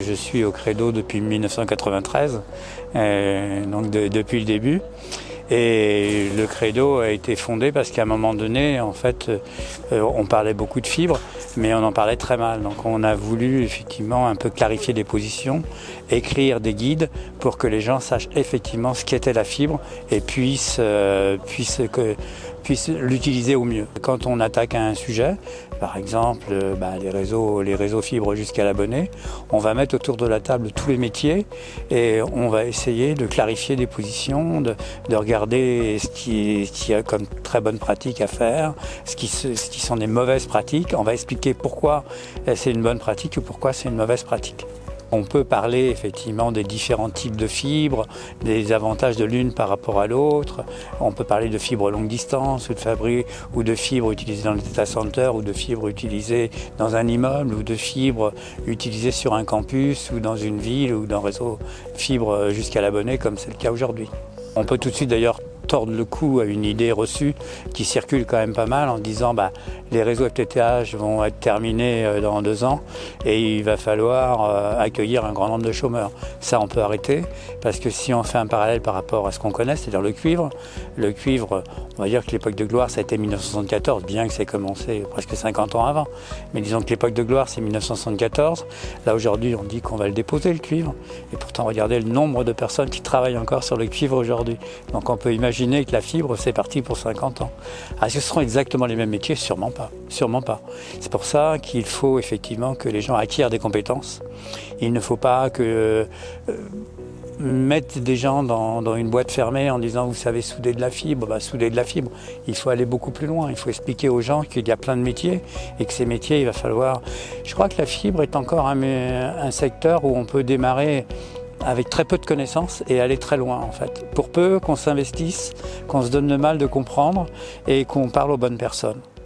Je suis au Credo depuis 1993, donc depuis le début. Et le Credo a été fondé parce qu'à un moment donné, en fait, on parlait beaucoup de fibres, mais on en parlait très mal. Donc on a voulu effectivement un peu clarifier les positions, écrire des guides pour que les gens sachent effectivement ce qu'était la fibre et puissent l'utiliser au mieux. Quand on attaque un sujet, par exemple les réseaux fibres jusqu'à l'abonné, on va mettre autour de la table tous les métiers et on va essayer de clarifier des positions, de regarder ce qui a comme très bonne pratique à faire, ce qui sont des mauvaises pratiques. On va expliquer pourquoi c'est une bonne pratique ou pourquoi c'est une mauvaise pratique. On peut parler effectivement des différents types de fibres, des avantages de l'une par rapport à l'autre. On peut parler de fibres longue distance ou de fibres utilisées dans les data centers ou de fibres utilisées dans un immeuble ou de fibres utilisées sur un campus ou dans une ville ou dans un réseau fibre jusqu'à l'abonné comme c'est le cas aujourd'hui. On peut tout de suite d'ailleurs tordre le cou à une idée reçue qui circule quand même pas mal en disant les réseaux FTTH vont être terminés dans 2 ans et il va falloir accueillir un grand nombre de chômeurs. Ça on peut arrêter parce que si on fait un parallèle par rapport à ce qu'on connaît, c'est-à-dire le cuivre, on va dire que l'époque de gloire ça a été 1974, bien que ça ait commencé presque 50 ans avant. Mais disons que l'époque de gloire c'est 1974. Là aujourd'hui on dit qu'on va le déposer le cuivre et pourtant regardez le nombre de personnes qui travaillent encore sur le cuivre aujourd'hui. Donc on peut imaginer que la fibre, c'est parti pour 50 ans. Est-ce que ce seront exactement les mêmes métiers? Sûrement pas. Sûrement pas. C'est pour ça qu'il faut effectivement que les gens acquièrent des compétences. Il ne faut pas mettre des gens dans une boîte fermée en disant vous savez souder de la fibre, souder de la fibre. Il faut aller beaucoup plus loin. Il faut expliquer aux gens qu'il y a plein de métiers et que ces métiers, il va falloir... Je crois que la fibre est encore un secteur où on peut démarrer avec très peu de connaissances et aller très loin en fait. Pour peu qu'on s'investisse, qu'on se donne le mal de comprendre et qu'on parle aux bonnes personnes.